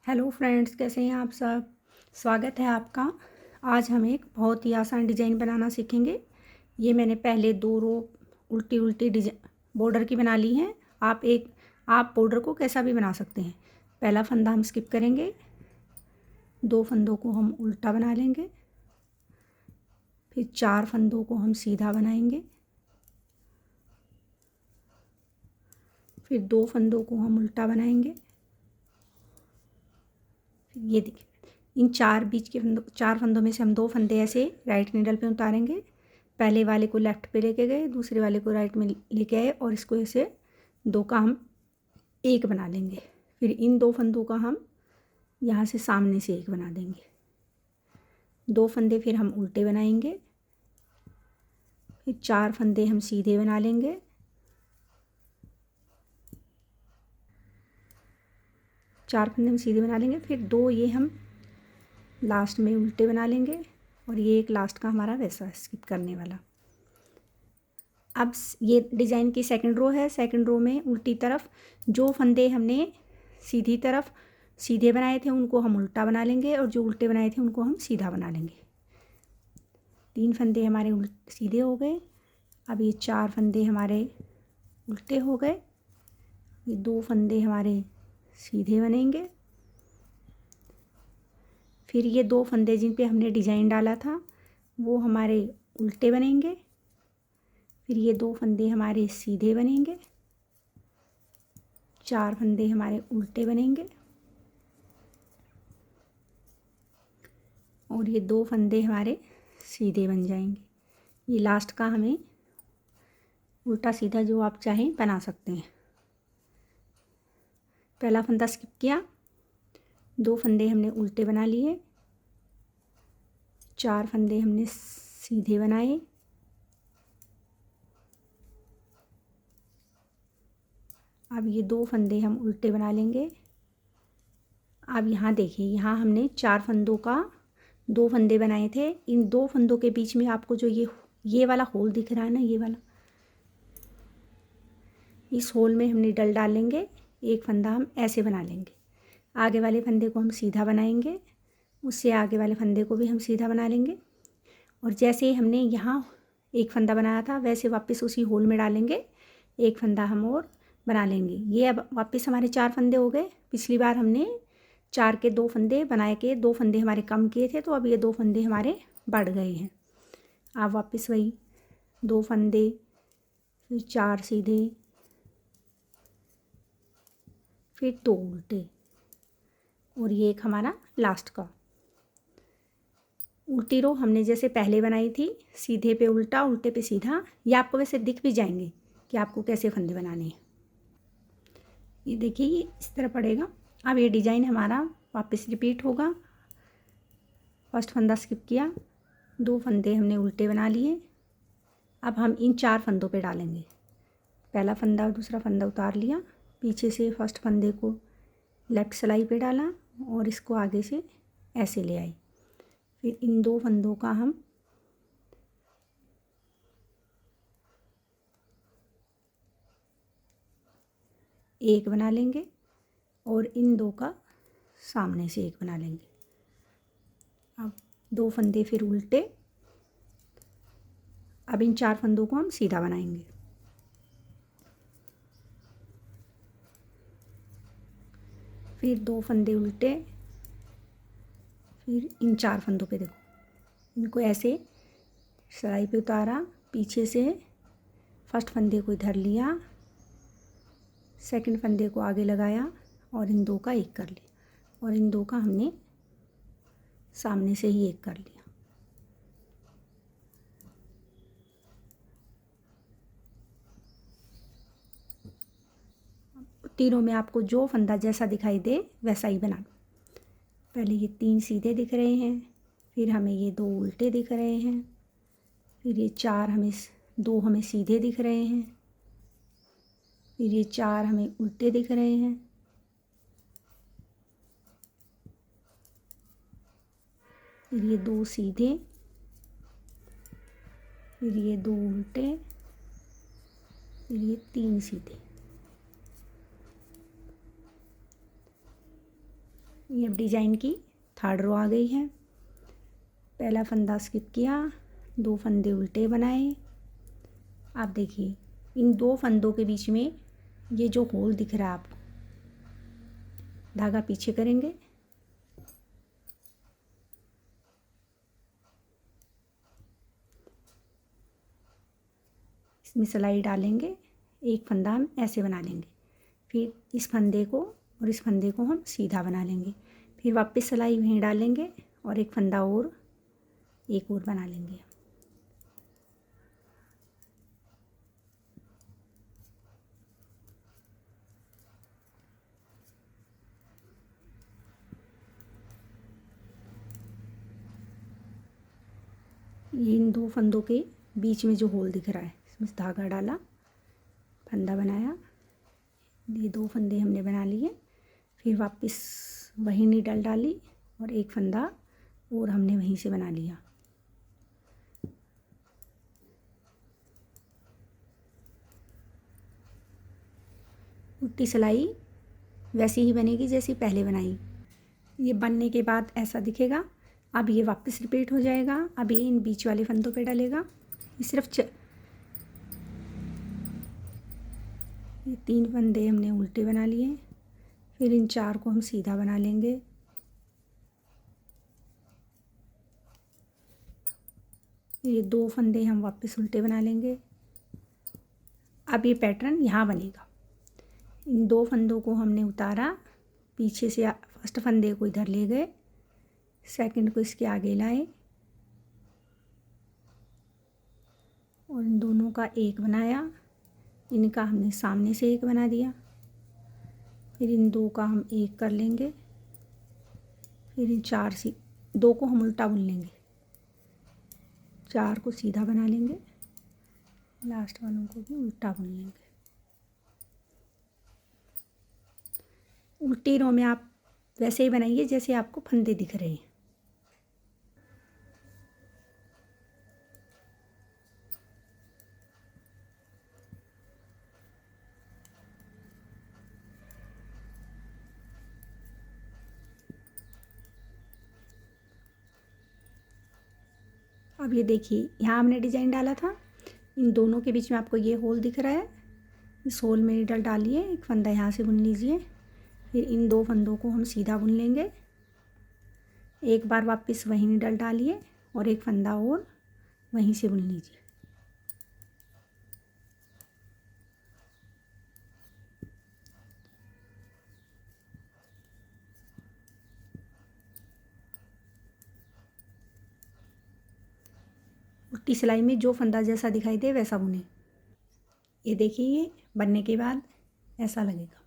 Hello friends, कैसे हैं आप सब। स्वागत है आपका। आज हम एक बहुत ही आसान डिज़ाइन बनाना सीखेंगे। ये मैंने पहले 2 रो उल्टी उल्टी डिजाइन बॉर्डर की बना ली हैं। आप बॉर्डर को कैसा भी बना सकते हैं। पहला फंदा हम स्किप करेंगे, 2 फंदों को हम उल्टा बना लेंगे, फिर 4 फंदों को हम सीधा बनाएंगे, फिर 2 फंदों को हम उल्टा बनाएंगे। ये देखिए, इन 4 फंदों में से हम 2 फंदे ऐसे राइट नीडल पे उतारेंगे। पहले वाले को लेफ़्ट पे लेके गए, दूसरे वाले को राइट में लेके आए और इसको ऐसे 2 का हम 1 बना लेंगे। फिर इन 2 फंदों का हम यहाँ से सामने से 1 बना देंगे। 2 फंदे फिर हम उल्टे बनाएंगे, फिर 4 फंदे हम सीधे बना लेंगे, फिर 2 ये हम लास्ट में उल्टे बना लेंगे और ये एक लास्ट का हमारा वैसा स्किप करने वाला। अब ये डिज़ाइन की सेकंड रो है। सेकंड रो में उल्टी तरफ जो फंदे हमने सीधी तरफ सीधे बनाए थे उनको हम उल्टा बना लेंगे और जो उल्टे बनाए थे उनको हम सीधा बना लेंगे। 3 फंदे हमारे सीधे हो गए। अब ये 4 फंदे हमारे उल्टे हो गए। ये 2 फंदे हमारे सीधे बनेंगे। फिर ये 2 फंदे जिन पे हमने डिज़ाइन डाला था वो हमारे उल्टे बनेंगे। फिर ये 2 फंदे हमारे सीधे बनेंगे, 4 फंदे हमारे उल्टे बनेंगे और ये 2 फंदे हमारे सीधे बन जाएंगे। ये लास्ट का हमें उल्टा सीधा जो आप चाहें बना सकते हैं। पहला फंदा स्किप किया, 2 फंदे हमने उल्टे बना लिए, 4 फंदे हमने सीधे बनाए, अब ये 2 फंदे हम उल्टे बना लेंगे। अब यहाँ देखिए, यहाँ हमने 4 फंदों का 2 फंदे बनाए थे। इन 2 फंदों के बीच में आपको जो ये वाला होल दिख रहा है ना, ये वाला, इस होल में हम नीडल डालेंगे। एक फंदा हम ऐसे बना लेंगे, आगे वाले फंदे को हम सीधा बनाएंगे, उससे आगे वाले फंदे को भी हम सीधा बना लेंगे और जैसे हमने यहाँ एक फंदा बनाया था वैसे वापस उसी होल में डालेंगे। एक फंदा हम और बना लेंगे। ये अब वापस हमारे 4 फंदे हो गए। पिछली बार हमने 4 के 2 फंदे बनाए के 2 फंदे हमारे कम किए थे, तो अब ये 2 फंदे हमारे बढ़ गए हैं। अब वापस वही 2 फंदे, फिर 4 सीधे, फिर 2 उल्टे और ये एक हमारा लास्ट का। उल्टी रो हमने जैसे पहले बनाई थी, सीधे पे उल्टा, उल्टे पे सीधा। ये आपको वैसे दिख भी जाएंगे कि आपको कैसे फंदे बनाने हैं। ये देखिए, ये इस तरह पड़ेगा। अब ये डिज़ाइन हमारा वापस रिपीट होगा। फर्स्ट फंदा स्किप किया, 2 फंदे हमने उल्टे बना लिए। अब हम इन 4 फंदों पे डालेंगे। पहला फंदा और दूसरा फंदा उतार लिया, पीछे से फर्स्ट फंदे को लेफ़्ट सिलाई पे डाला और इसको आगे से ऐसे ले आई। फिर इन 2 फंदों का हम एक बना लेंगे और इन 2 का सामने से एक बना लेंगे। अब 2 फंदे फिर उल्टे। अब इन 4 फंदों को हम सीधा बनाएंगे। फिर 2 फंदे उल्टे, फिर इन 4 फंदों पे देखो, इनको ऐसे सिलाई पे उतारा, पीछे से फर्स्ट फंदे को इधर लिया, सेकंड फंदे को आगे लगाया और इन 2 का एक कर लिया और इन 2 का हमने सामने से ही एक कर लिया। तीनों में आपको जो फंदा जैसा दिखाई दे वैसा ही बना लो। पहले ये 3 सीधे दिख रहे हैं, फिर हमें ये 2 उल्टे दिख रहे हैं, फिर ये 4 हमें 2 हमें सीधे दिख रहे हैं, फिर ये 4 हमें उल्टे दिख रहे हैं, फिर ये 2 सीधे, फिर ये 2 उल्टे, फिर ये 3 सीधे। ये अब डिजाइन की थर्ड रो आ गई है। पहला फंदा स्किप किया, 2 फंदे उल्टे बनाए। आप देखिए इन 2 फंदों के बीच में ये जो होल दिख रहा है आपको, धागा पीछे करेंगे, इसमें सिलाई डालेंगे, एक फंदा हम ऐसे बना लेंगे, फिर इस फंदे को और इस फंदे को हम सीधा बना लेंगे, फिर वापस सिलाई वहीं डालेंगे और एक फंदा और एक और बना लेंगे। ये इन 2 फंदों के बीच में जो होल दिख रहा है इसमें धागा डाला, फंदा बनाया, ये 2 फंदे हमने बना लिए, फिर वापस वही नीडल डाली और एक फंदा और हमने वहीं से बना लिया। उल्टी सिलाई वैसी ही बनेगी जैसी पहले बनाई। ये बनने के बाद ऐसा दिखेगा। अब ये वापस रिपीट हो जाएगा। अब ये इन बीच वाले फंदों पे डलेगा। ये सिर्फ ये 3 फंदे हमने उल्टे बना लिए, फिर इन 4 को हम सीधा बना लेंगे। ये 2 फंदे हम वापस उल्टे बना लेंगे। अब ये पैटर्न यहाँ बनेगा। इन 2 फंदों को हमने उतारा, पीछे से फर्स्ट फंदे को इधर ले गए, सेकंड को इसके आगे लाए और इन दोनों का एक बनाया। इनका हमने सामने से एक बना दिया, फिर इन 2 का हम एक कर लेंगे, फिर इन 4 से 2 को हम उल्टा बुन लेंगे, 4 को सीधा बना लेंगे, लास्ट वालों को भी उल्टा बुन लेंगे। उल्टी रो में आप वैसे ही बनाइए जैसे आपको फंदे दिख रहे हैं। अब ये देखिए यहाँ हमने डिजाइन डाला था, इन दोनों के बीच में आपको ये होल दिख रहा है, इस होल में नीडल डालिए, एक फंदा यहाँ से बुन लीजिए, फिर इन 2 फंदों को हम सीधा बुन लेंगे, एक बार वापस वहीं नीडल डालिए और एक फंदा और वहीं से बुन लीजिए। उल्टी सिलाई में जो फंदा जैसा दिखाई दे वैसा बुने। ये देखिए ये बनने के बाद ऐसा लगेगा।